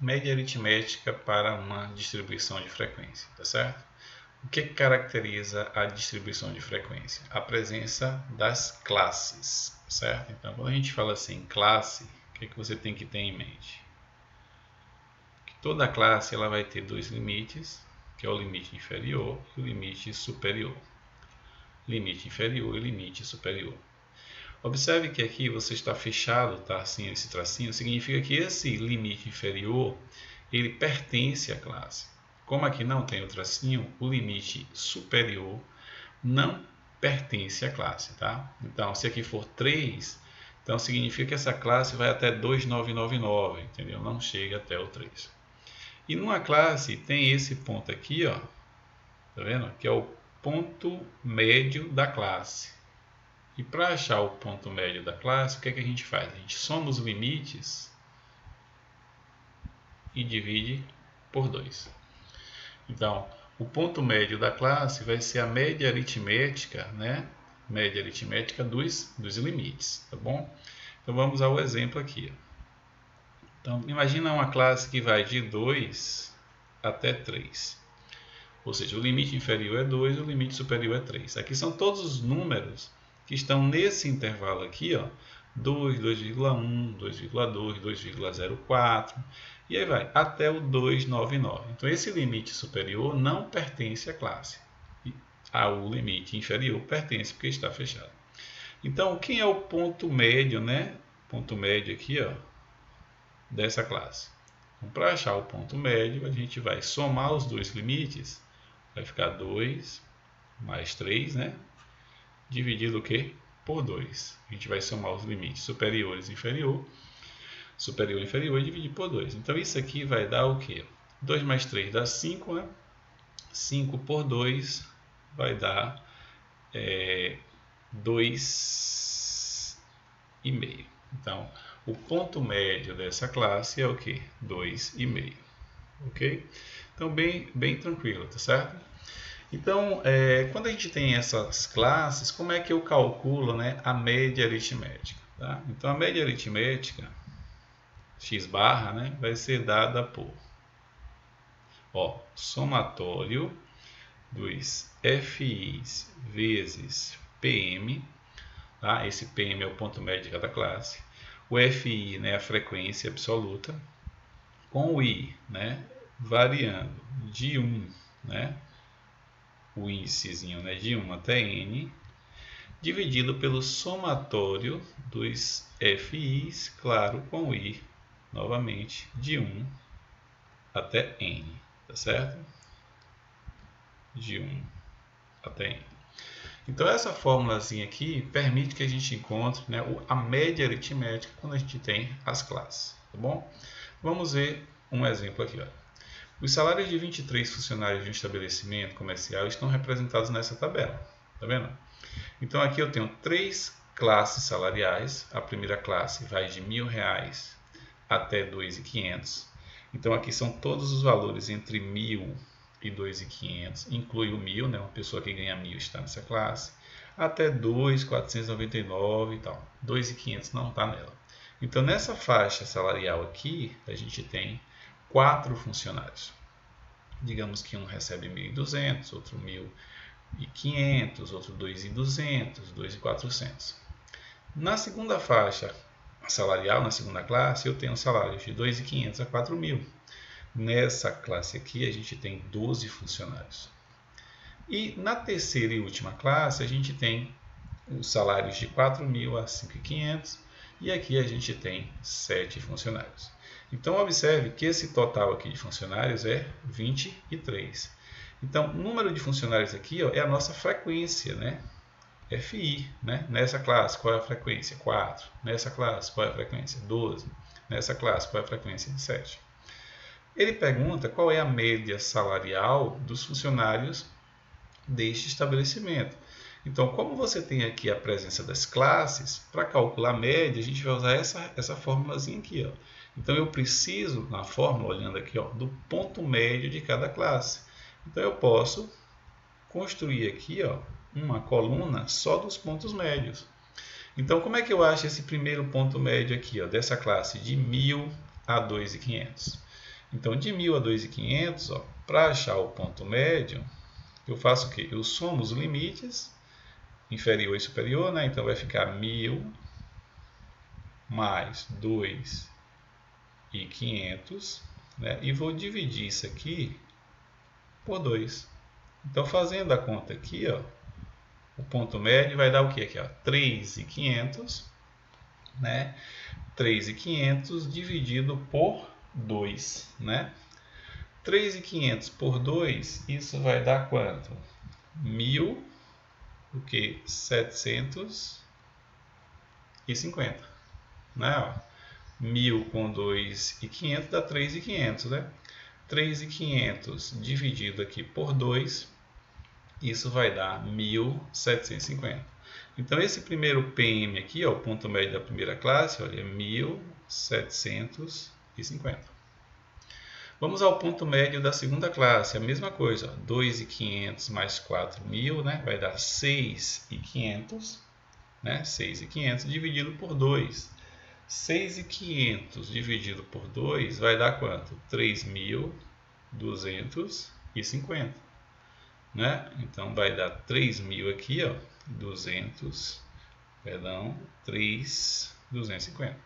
média aritmética para uma distribuição de frequência, tá certo? O que caracteriza a distribuição de frequência? A presença das classes, certo? Então, quando a gente fala assim, classe, o que você tem que ter em mente? Que toda classe ela vai ter dois limites, que é o limite inferior e o limite superior. Limite inferior e limite superior. Observe que aqui você está fechado, tá? Assim, esse tracinho, significa que esse limite inferior, ele pertence à classe. Como aqui não tem o tracinho, o limite superior não pertence à classe, tá? Então, se aqui for 3, então significa que essa classe vai até 2999, entendeu? Não chega até o 3. E numa classe tem esse ponto aqui, ó, tá vendo? Que é o ponto médio da classe. E para achar o ponto médio da classe, o que é que a gente faz? A gente soma os limites e divide por 2. Então, o ponto médio da classe vai ser a média aritmética, né? Média aritmética dos limites, tá bom? Então, vamos ao exemplo aqui. Então, imagina uma classe que vai de 2 até 3. Ou seja, o limite inferior é 2, o limite superior é 3. Aqui são todos os números que estão nesse intervalo aqui, ó, 2, 2,1, 2,2, 2,04, e aí vai, até o 299. Então, esse limite superior não pertence à classe. O limite inferior pertence porque está fechado. Então, quem é o ponto médio, né? Ponto médio aqui, ó, dessa classe. Então, para achar o ponto médio, a gente vai somar os dois limites. Vai ficar 2 mais 3, né? Dividido o quê? Por 2. A gente vai somar os limites superiores e inferior. Superior e inferior e dividir por 2. Então, isso aqui vai dar o quê? 2 mais 3 dá 5, né? 5 por 2 vai dar 2,5. Então, o ponto médio dessa classe é o quê? 2,5. Ok? Então, bem tranquilo, tá certo? Então, quando a gente tem essas classes, como é que eu calculo, né, a média aritmética? Tá? Então, a média aritmética, x barra, né, vai ser dada por somatório dos FIs vezes PM, tá? Esse PM é o ponto médio de cada classe. O FI, né, a frequência absoluta, com o I, né, variando de 1, né, o índicezinho, né, de 1 até N, dividido pelo somatório dos FIs, claro, com o I, novamente, de 1 até N, tá certo? De 1 até N. Então, essa fórmulazinha aqui permite que a gente encontre, né, a média aritmética quando a gente tem as classes, tá bom? Vamos ver um exemplo aqui, ó. Os salários de 23 funcionários de um estabelecimento comercial estão representados nessa tabela, tá vendo? Então, aqui eu tenho 3 classes salariais. A primeira classe vai de R$1.000 até 2.500. Então, aqui são todos os valores entre 1.000 e 2.500, inclui o 1.000, né? Uma pessoa que ganha 1.000 está nessa classe, até 2.499 e tal. 2.500 não está nela. Então, nessa faixa salarial aqui, a gente tem 4 funcionários. Digamos que um recebe 1.200, outro 1.500, outro 2.200, 2.400. Na segunda faixa salarial, na segunda classe, eu tenho salários de 2.500 a 4.000. Nessa classe aqui, a gente tem 12 funcionários. E na terceira e última classe, a gente tem os salários de 4.000 a 5.500. E aqui a gente tem 7 funcionários. Então, observe que esse total aqui de funcionários é 23. Então, o número de funcionários aqui, ó, é a nossa frequência, né? FI, né? Nessa classe, qual é a frequência? 4. Nessa classe, qual é a frequência? 12. Nessa classe, qual é a frequência? 7. Ele pergunta qual é a média salarial dos funcionários deste estabelecimento. Então, como você tem aqui a presença das classes, para calcular a média, a gente vai usar essa formulazinha aqui, ó. Então, eu preciso, na fórmula, olhando aqui, ó, do ponto médio de cada classe. Então, eu posso construir aqui, ó, uma coluna só dos pontos médios. Então, como é que eu acho esse primeiro ponto médio aqui, ó, dessa classe de 1.000 a 2.500? Então, de 1.000 a 2.500, para achar o ponto médio, eu faço o quê? Eu somo os limites, inferior e superior, né? Então vai ficar 1.000 mais 2.500, né? E vou dividir isso aqui por 2. Então, fazendo a conta aqui, o ponto médio vai dar o quê aqui? 3.500, né? 3.500 dividido por 2, né? 3.500 por 2, isso vai dar quanto? 1.750, né? 1.000 com 2.500 dá 3.500, né? 3.500 dividido aqui por 2, isso vai dar 1.750. Então, esse primeiro PM aqui, o ponto médio da primeira classe, olha, é 1.750. Vamos ao ponto médio da segunda classe, a mesma coisa, 2.500 mais 4.000, né? Vai dar 6.500, né? 6.500 dividido por 2. 6.500 dividido por 2 vai dar quanto? 3.250, né? Então vai dar 3.000 aqui, 3.250.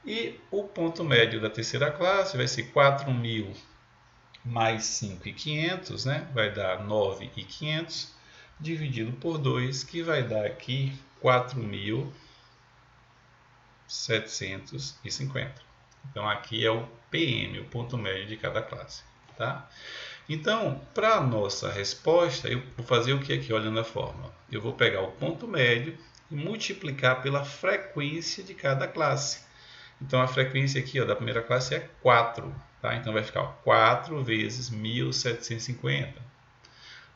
E o ponto médio da terceira classe vai ser 4.000 mais 5.500, né? Vai dar 9.500 dividido por 2, que vai dar aqui 4.750. Então, aqui é o PM, o ponto médio de cada classe, tá? Então, para a nossa resposta, eu vou fazer o que aqui, olhando a fórmula? Eu vou pegar o ponto médio e multiplicar pela frequência de cada classe. Então, a frequência aqui da primeira classe é 4, tá? Então, vai ficar 4 vezes 1.750.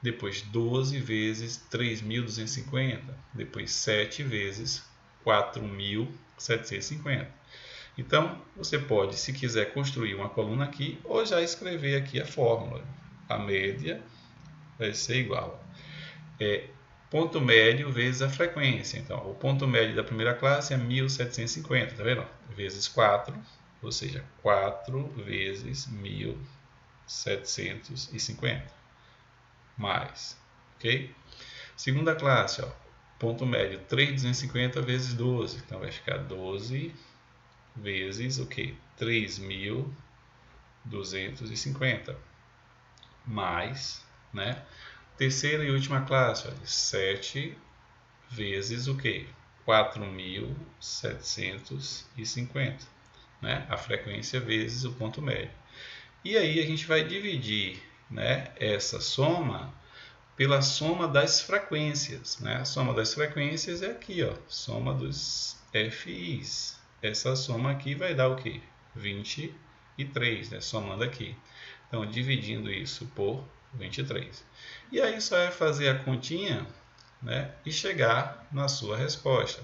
Depois, 12 vezes 3.250. Depois, 7 vezes 4.750. Então, você pode, se quiser, construir uma coluna aqui ou já escrever aqui a fórmula. A média vai ser igual ponto médio vezes a frequência. Então, o ponto médio da primeira classe é 1.750, tá vendo? Vezes 4, ou seja, 4 vezes 1.750. Mais, ok? Segunda classe, ponto médio 3.250 vezes 12. Então, vai ficar 12 vezes o quê? 3.250. Mais, né? Terceira e última classe, 7 vezes o quê? 4.750, né? A frequência vezes o ponto médio. E aí a gente vai dividir, né, essa soma pela soma das frequências, né? A soma das frequências é aqui, soma dos FIs. Essa soma aqui vai dar o quê? 23, né? Somando aqui. Então, dividindo isso por 23. E aí só é fazer a continha, né, e chegar na sua resposta.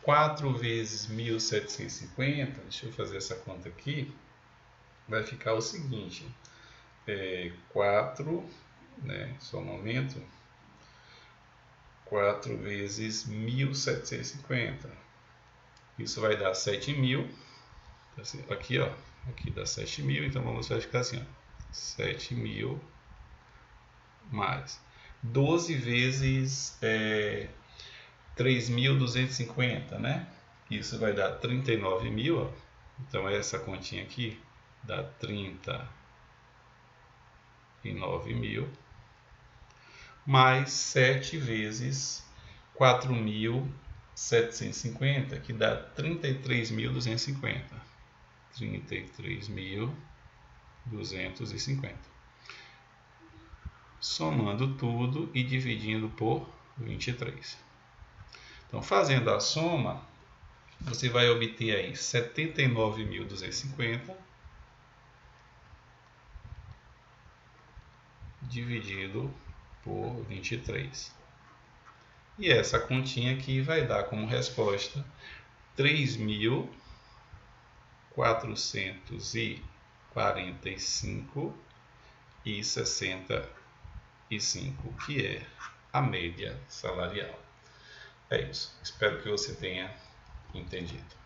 4 vezes 1.750, deixa eu fazer essa conta aqui, vai ficar o seguinte, 4, né, só um momento, 4 vezes 1.750, isso vai dar 7.000, aqui, aqui dá 7.000, então vamos ficar assim, 7.000 mais 12 vezes 3.250, né? Isso vai dar 39.000, então essa continha aqui dá 39.000, mais 7 vezes 4.750, que dá 33.250. 33.250. Somando tudo e dividindo por 23. Então, fazendo a soma, você vai obter aí 79.250 dividido por 23. E essa continha aqui vai dar como resposta 3.445,65, que é a média salarial. É isso. Espero que você tenha entendido.